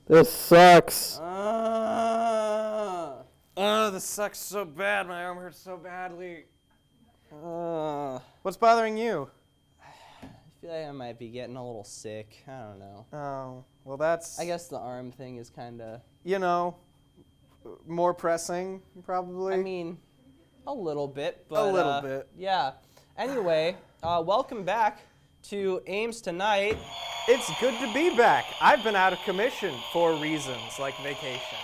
This sucks. Oh, this sucks so bad. My arm hurts so badly. What's bothering you? I feel like I might be getting a little sick. I don't know. Oh, well that's... I guess the arm thing is kind of... You know, more pressing, probably. I mean, a little bit, but... A little bit. Yeah. Anyway, welcome back to Ames Tonight. It's good to be back. I've been out of commission for reasons, like vacation.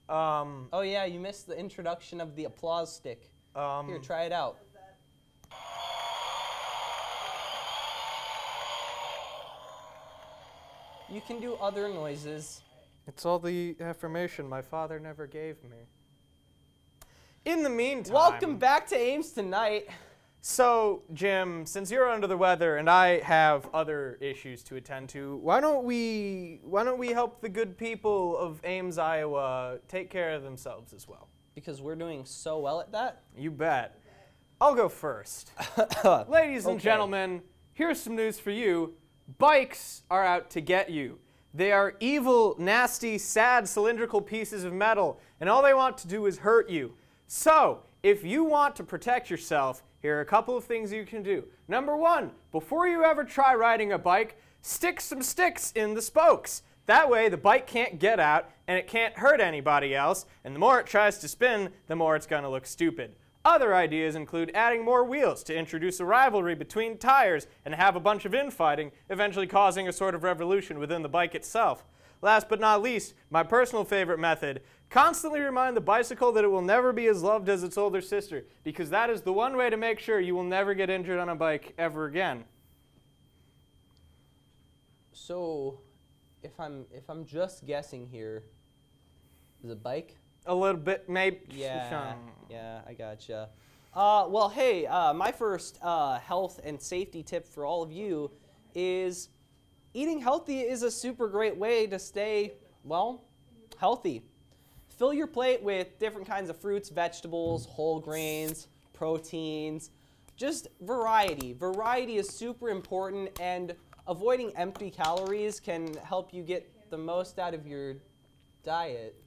Oh yeah, you missed the introduction of the applause stick. Here, try it out. You can do other noises. It's all the affirmation my father never gave me. In the meantime... Welcome back to Ames Tonight. So, Jim, since you're under the weather and I have other issues to attend to, why don't we help the good people of Ames, Iowa take care of themselves as well? Because we're doing so well at that? You bet. I'll go first. Ladies and gentlemen, here's some news for you. Bikes are out to get you. They are evil, nasty, sad, cylindrical pieces of metal, and all they want to do is hurt you. So, if you want to protect yourself, here are a couple of things you can do. Number one, before you ever try riding a bike, stick some sticks in the spokes. That way the bike can't get out and it can't hurt anybody else, and the more it tries to spin, the more it's going to look stupid. Other ideas include adding more wheels to introduce a rivalry between tires and have a bunch of infighting, eventually causing a sort of revolution within the bike itself. Last but not least, my personal favorite method, constantly remind the bicycle that it will never be as loved as its older sister, because that is the one way to make sure you will never get injured on a bike ever again. So, if I'm just guessing here, is it bike? A little bit, maybe. Yeah, I gotcha. Well, hey, my first health and safety tip for all of you is eating healthy is a super great way to stay, well, healthy. Fill your plate with different kinds of fruits, vegetables, whole grains, proteins, just variety. Variety is super important, and avoiding empty calories can help you get the most out of your diet.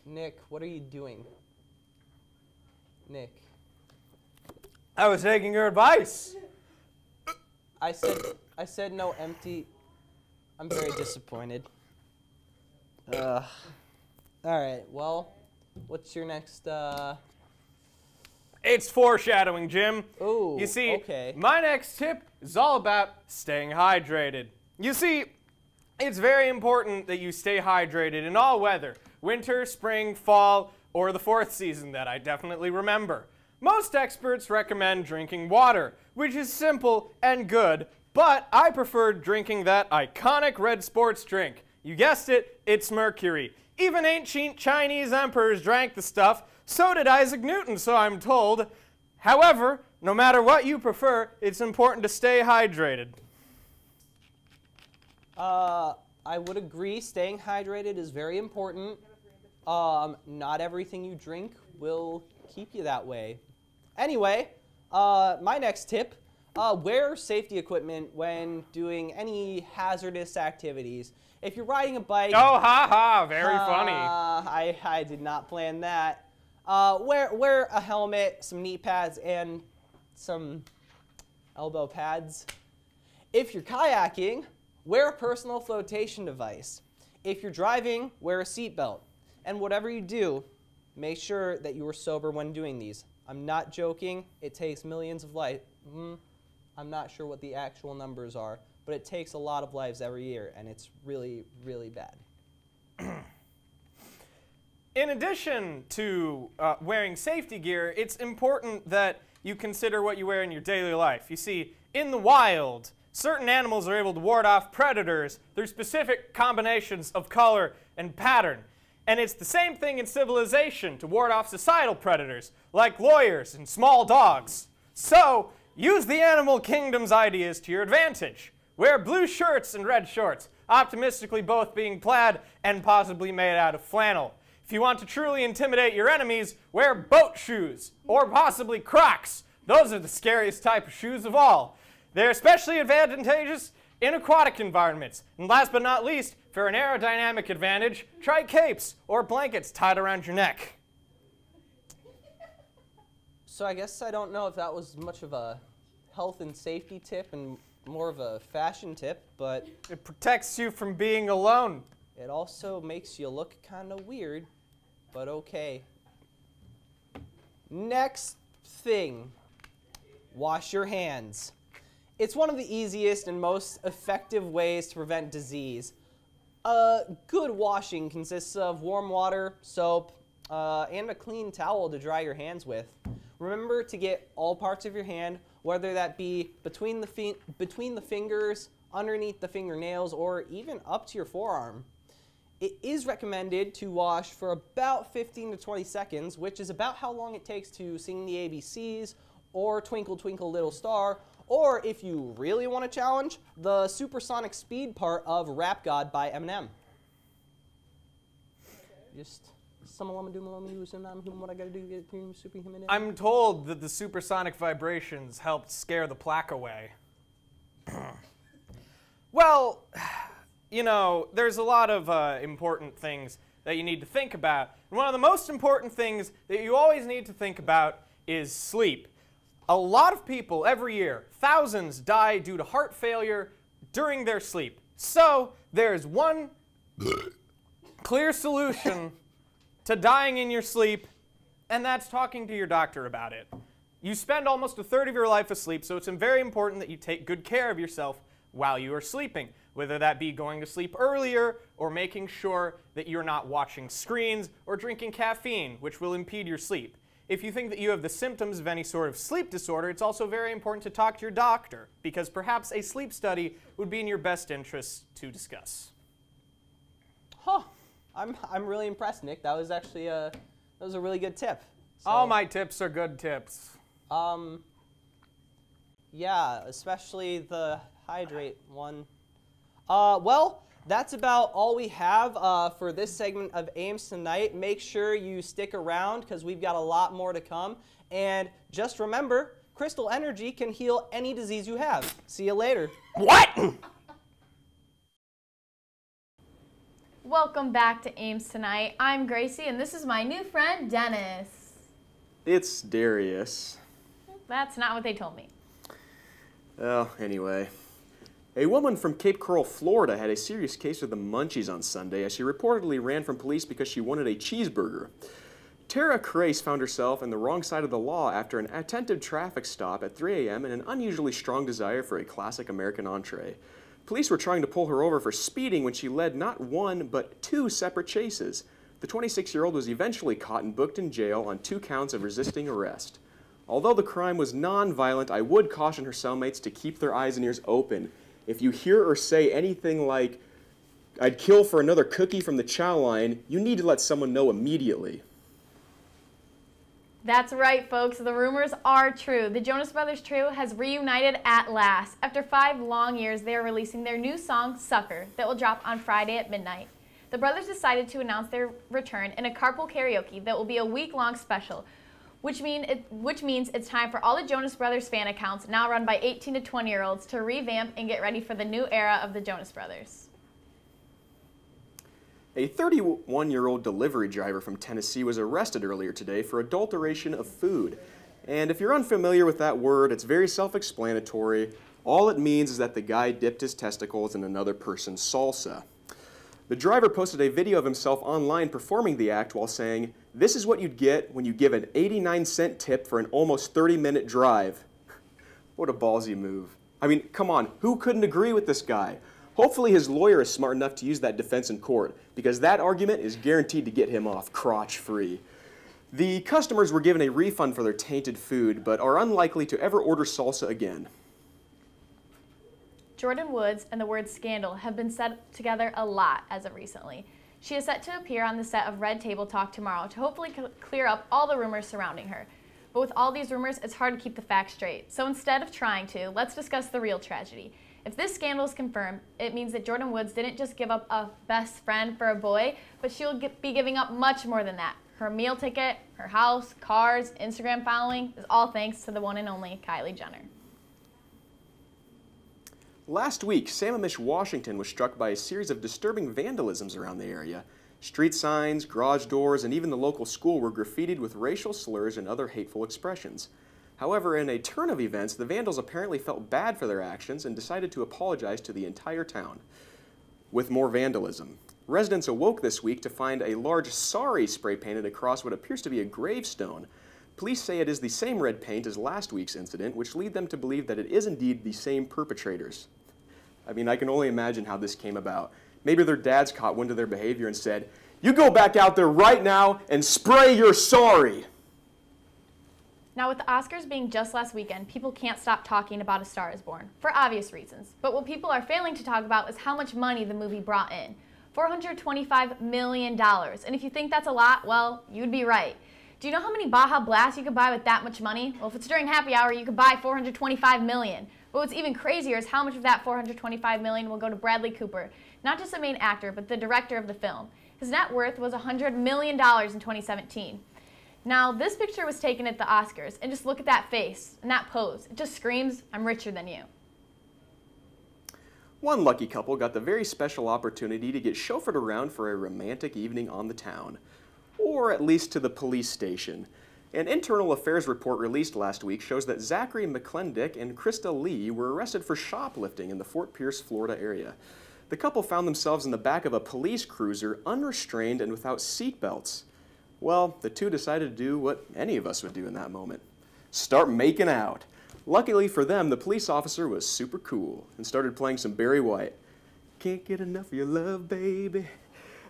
Nick, what are you doing? Nick. I was taking your advice. I said no empty. I'm very disappointed. All right, well, what's your next, It's foreshadowing, Jim. Ooh, you see, okay. My next tip is all about staying hydrated. You see, it's very important that you stay hydrated in all weather. Winter, spring, fall, or the fourth season that I definitely remember. Most experts recommend drinking water, which is simple and good, but I prefer drinking that iconic red sports drink. You guessed it, it's mercury. Even ancient Chinese emperors drank the stuff, so did Isaac Newton, so I'm told. However, no matter what you prefer, it's important to stay hydrated. I would agree, staying hydrated is very important. Not everything you drink will keep you that way. Anyway, my next tip, wear safety equipment when doing any hazardous activities. If you're riding a bike... Oh, ha ha, very funny. I did not plan that. Wear a helmet, some knee pads, and some elbow pads. If you're kayaking, wear a personal flotation device. If you're driving, wear a seatbelt. And whatever you do, make sure that you are sober when doing these. I'm not joking. It takes millions of lives. I'm not sure what the actual numbers are, but it takes a lot of lives every year, and it's really, really bad. In addition to wearing safety gear, it's important that you consider what you wear in your daily life. You see, in the wild, certain animals are able to ward off predators through specific combinations of color and pattern. And it's the same thing in civilization to ward off societal predators, like lawyers and small dogs. So, use the animal kingdom's ideas to your advantage. Wear blue shirts and red shorts, optimistically both being plaid and possibly made out of flannel. If you want to truly intimidate your enemies, wear boat shoes, or possibly Crocs. Those are the scariest type of shoes of all. They're especially advantageous in aquatic environments. And last but not least, for an aerodynamic advantage, try capes or blankets tied around your neck. So I guess I don't know if that was much of a health and safety tip and more of a fashion tip, but it protects you from being alone. It also makes you look kind of weird, but okay. Next thing, wash your hands. It's one of the easiest and most effective ways to prevent disease. Good washing consists of warm water, soap, and a clean towel to dry your hands with. Remember to get all parts of your hand, whether that be between the fingers, underneath the fingernails, or even up to your forearm. It is recommended to wash for about 15 to 20 seconds, which is about how long it takes to sing the ABCs, or Twinkle Twinkle Little Star, or if you really want to challenge, the supersonic speed part of Rap God by Eminem. Just what I gotta do to get superhuman. I'm told that the supersonic vibrations helped scare the plaque away. Well, you know, there's a lot of important things that you need to think about. And one of the most important things that you always need to think about is sleep. A lot of people every year, thousands, die due to heart failure during their sleep. So there's one clear solution to dying in your sleep, and that's talking to your doctor about it. You spend almost a third of your life asleep, so it's very important that you take good care of yourself while you are sleeping, whether that be going to sleep earlier or making sure that you're not watching screens or drinking caffeine, which will impede your sleep. If you think that you have the symptoms of any sort of sleep disorder, it's also very important to talk to your doctor, because perhaps a sleep study would be in your best interest to discuss. Huh. I'm really impressed, Nick. That was actually a really good tip. So, all my tips are good tips. Yeah, especially the hydrate one. Well, that's about all we have for this segment of Ames Tonight. Make sure you stick around because we've got a lot more to come. And just remember, Crystal Energy can heal any disease you have. See you later. What? Welcome back to Ames Tonight. I'm Gracie, and this is my new friend, Dennis. It's Darius. That's not what they told me. Well, anyway. A woman from Cape Coral, Florida had a serious case of the munchies on Sunday as she reportedly ran from police because she wanted a cheeseburger. Tara Gracie found herself on the wrong side of the law after an attentive traffic stop at 3 a.m. and an unusually strong desire for a classic American entree. Police were trying to pull her over for speeding when she led not one, but two separate chases. The 26-year-old was eventually caught and booked in jail on 2 counts of resisting arrest. Although the crime was non-violent, I would caution her cellmates to keep their eyes and ears open. If you hear or say anything like, "I'd kill for another cookie from the chow line," you need to let someone know immediately. That's right, folks. The rumors are true. The Jonas Brothers trio has reunited at last. After 5 long years, they are releasing their new song, Sucker, that will drop on Friday at midnight. The brothers decided to announce their return in a carpool karaoke that will be a week-long special, which means it's time for all the Jonas Brothers fan accounts, now run by 18 to 20-year-olds, to revamp and get ready for the new era of the Jonas Brothers. A 31-year-old delivery driver from Tennessee was arrested earlier today for adulteration of food. And if you're unfamiliar with that word, it's very self-explanatory. All it means is that the guy dipped his testicles in another person's salsa. The driver posted a video of himself online performing the act while saying, "This is what you'd get when you give an 89-cent tip for an almost 30-minute drive." What a ballsy move. I mean, come on, who couldn't agree with this guy? Hopefully his lawyer is smart enough to use that defense in court, because that argument is guaranteed to get him off crotch-free. The customers were given a refund for their tainted food, but are unlikely to ever order salsa again. Jordyn Woods and the word scandal have been said together a lot as of recently. She is set to appear on the set of Red Table Talk tomorrow to hopefully clear up all the rumors surrounding her. But with all these rumors, it's hard to keep the facts straight. So instead of trying to, let's discuss the real tragedy. If this scandal is confirmed, it means that Jordyn Woods didn't just give up a best friend for a boy, but she'll be giving up much more than that. Her meal ticket, her house, cars, Instagram following is all thanks to the one and only Kylie Jenner. Last week, Sammamish, Washington was struck by a series of disturbing vandalisms around the area. Street signs, garage doors, and even the local school were graffitied with racial slurs and other hateful expressions. However, in a turn of events, the vandals apparently felt bad for their actions and decided to apologize to the entire town. With more vandalism, residents awoke this week to find a large "sorry" spray painted across what appears to be a gravestone. Police say it is the same red paint as last week's incident, which lead them to believe that it is indeed the same perpetrators. I mean, I can only imagine how this came about. Maybe their dads caught wind of their behavior and said, "You go back out there right now and spray your sorry." Now, with the Oscars being just last weekend, people can't stop talking about A Star is Born, for obvious reasons. But what people are failing to talk about is how much money the movie brought in. $425 million. And if you think that's a lot, well, you'd be right. Do you know how many Baja Blasts you could buy with that much money? Well, if it's during happy hour, you could buy $425 million. But what's even crazier is how much of that $425 million will go to Bradley Cooper, not just the main actor, but the director of the film. His net worth was $100 million in 2017. Now, this picture was taken at the Oscars, and just look at that face and that pose. It just screams, "I'm richer than you." One lucky couple got the very special opportunity to get chauffeured around for a romantic evening on the town, or at least to the police station. An internal affairs report released last week shows that Zachary McClendick and Krista Lee were arrested for shoplifting in the Fort Pierce, Florida area. The couple found themselves in the back of a police cruiser, unrestrained and without seat belts. Well, the two decided to do what any of us would do in that moment: start making out. Luckily for them, the police officer was super cool and started playing some Barry White. "Can't get enough of your love, baby."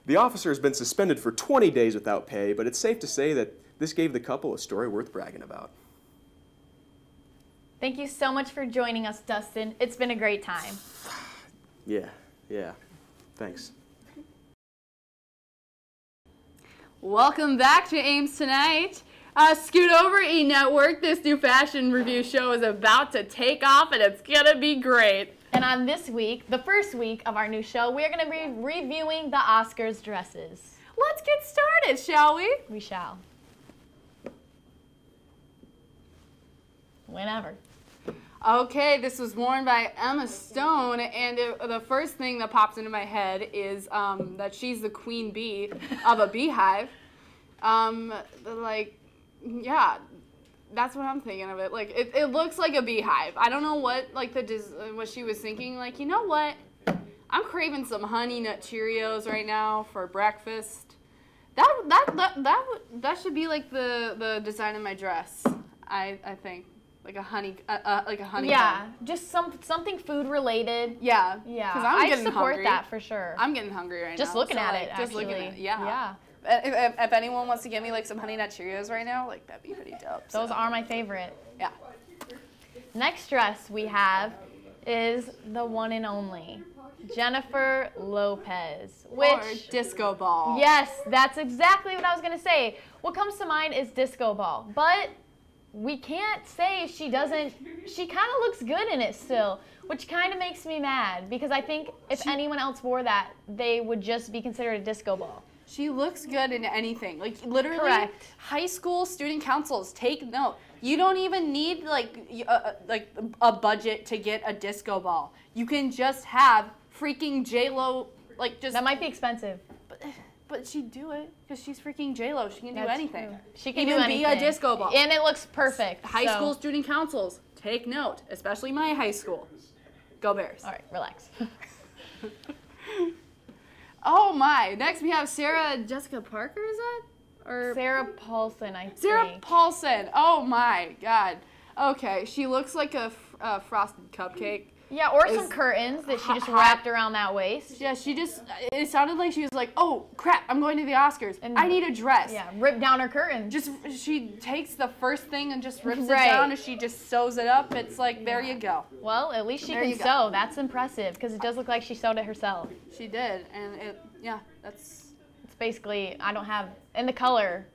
The officer has been suspended for 20 days without pay, but it's safe to say that this gave the couple a story worth bragging about. Thank you so much for joining us, Dustin. It's been a great time. Yeah. Thanks. Welcome back to Ames Tonight. Scoot over, E-Network. This new fashion review show is about to take off, and it's gonna be great. And on this week, the first week of our new show, we're going to be reviewing the Oscars dresses. Let's get started, shall we? We shall. Whenever. Okay, this was worn by Emma Stone, and the first thing that pops into my head is that she's the queen bee of a beehive. Yeah, that's what I'm thinking of it. Like, it looks like a beehive. I don't know what, like, what she was thinking. Like, you know what? I'm craving some Honey Nut Cheerios right now for breakfast. That should be like the design of my dress. I think. Like a honey Yeah, bun. just something food related. Yeah. Yeah. I'm getting support hungry. that for sure. I'm getting hungry right now. Just looking at it, Just actually. looking at it, yeah. Yeah. If anyone wants to get me like some Honey Nut Cheerios right now, like that'd be pretty dope. Those are my favorite. Yeah. Next dress we have is the one and only Jennifer Lopez, which Or disco ball. yes, that's exactly what I was gonna say. What comes to mind is disco ball, but we can't say she doesn't. She kind of looks good in it still, which kind of makes me mad because I think if anyone else wore that, they would just be considered a disco ball. She looks good in anything. Like literally, Correct. High school student councils, take note. You don't even need like a budget to get a disco ball. You can just have freaking J-Lo, like just. That might be expensive. But she'd do it because she's freaking J-Lo. She can do That's anything. true. She can even do anything. be a disco ball. And it looks perfect. High so- school student councils, take note, especially my high school. Go Bears. All right, relax. Oh my! Next we have Sarah Jessica Parker. Is that or Sarah Paulson, I think. Sarah Paulson? Oh my God. Okay, she looks like a frosted cupcake. Yeah, or Is some curtains that she just hot- wrapped around that waist. Yeah, it sounded like she was like, oh crap, I'm going to the Oscars. And- I need a dress. Yeah, rip down her curtains. She takes the first thing and just rips Right. it down and she just sews it up. It's like, there you go. Well, at least she There can you go. sew. That's impressive because it does look like she sewed it herself. She did, and that's... It's basically, I don't have, and the color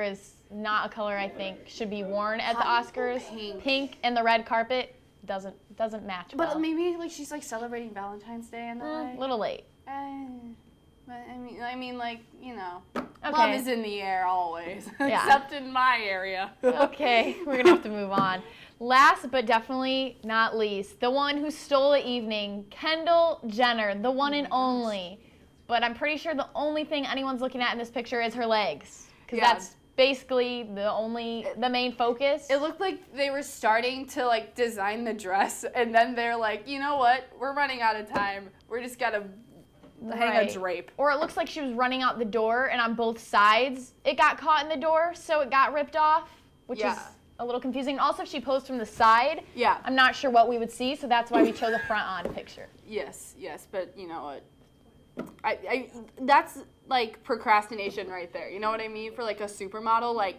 is not a color I think should be worn at the Hot Oscars. pink. And the red carpet doesn't match But well. maybe like she's like celebrating Valentine's Day in that A way. little late. But I mean, like, you know, Okay. Love is in the air always, Yeah. except in my area. Okay, we're going to have to move on. Last but definitely not least, the one who stole the evening, Kendall Jenner, the one and only. But I'm pretty sure the only thing anyone's looking at in this picture is her legs. Because that's basically the main focus. It looked like they were starting to like design the dress, and then they're like, you know what? We're running out of time. We're just gotta hang a drape. Or it looks like she was running out the door, and on both sides it got caught in the door, so it got ripped off, which is a little confusing. Also, if she posed from the side, I'm not sure what we would see, so that's why we chose a front-on picture. Yes, but you know what? I that's like procrastination right there. You know what I mean? For like a supermodel, like,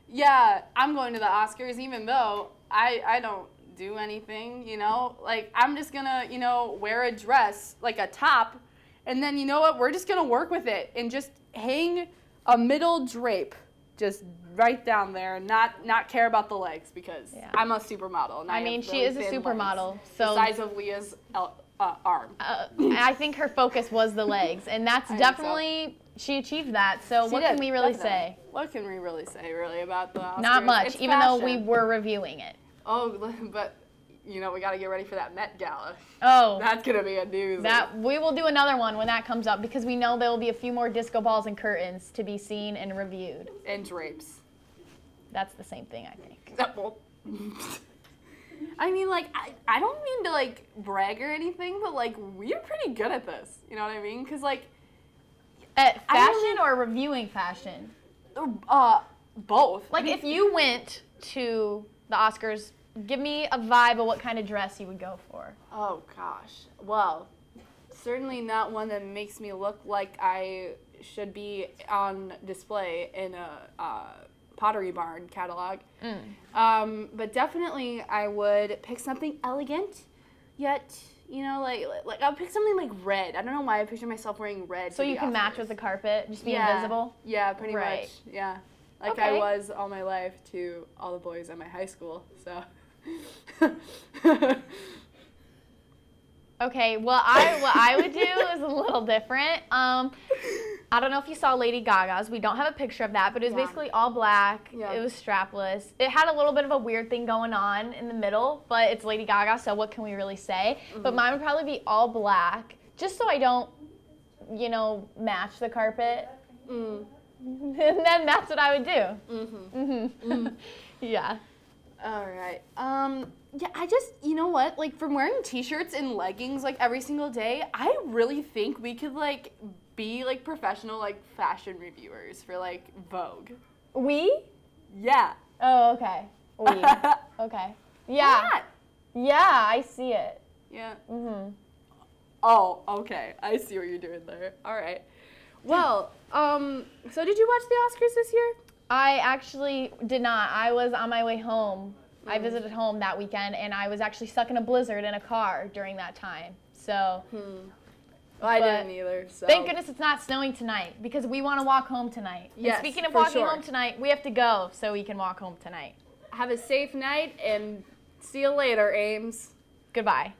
yeah, I'm going to the Oscars even though I don't do anything, you know? Like, I'm just gonna, you know, wear a dress, like a top, and then, you know what? We're just gonna work with it and just hang a middle drape just right down there and not care about the legs because I'm a supermodel. And I mean, she is a supermodel. So the size of Leah's arm. I think her focus was the legs, and that's definitely, she achieved that. So what can we really say? What can we really say, really, about the Oscars? Not much, even though we were reviewing it. Oh, but, you know, we got to get ready for that Met Gala. Oh. That's going to be a doozy. We will do another one when that comes up, because we know there will be a few more disco balls and curtains to be seen and reviewed. And drapes. That's the same thing, I think. Well, I mean, like, I don't mean to, like, brag or anything, but, like, we're pretty good at this. You know what I mean? Because, like... At fashion or reviewing fashion? Both. Like, if you went to the Oscars, give me a vibe of what kind of dress you would go for. Oh, gosh. Well, certainly not one that makes me look like I should be on display in a Pottery Barn catalog. But definitely I would pick something elegant, yet, you know, like I'll pick something like red. I don't know why I picture myself wearing red. So you can match with the carpet, just be invisible? Yeah, pretty much. Yeah. Like I was all my life to all the boys at my high school, so. Okay, what I would do is a little different. I don't know if you saw Lady Gaga's. We don't have a picture of that, but it was basically all black. It was strapless. It had a little bit of a weird thing going on in the middle, but it's Lady Gaga, so what can we really say? But mine would probably be all black, just so I don't, you know, match the carpet. And then that's what I would do. Yeah. All right. Yeah, I just, you know what? Like, from wearing t-shirts and leggings, like, every single day, I really think we could, like, be, like, professional, like, fashion reviewers for, like, Vogue. We? Yeah. Oh, okay. We. Okay. Yeah. Yeah, I see it. Yeah. Oh, okay. I see what you're doing there. All right. Well, so did you watch the Oscars this year? I actually did not. I was on my way home. I visited home that weekend, and I was actually stuck in a blizzard in a car during that time. So. Well, I didn't either. So. Thank goodness it's not snowing tonight, because we want to walk home tonight. Yes, and speaking of walking home tonight, we have to go so we can walk home tonight. Have a safe night, and see you later, Ames. Goodbye.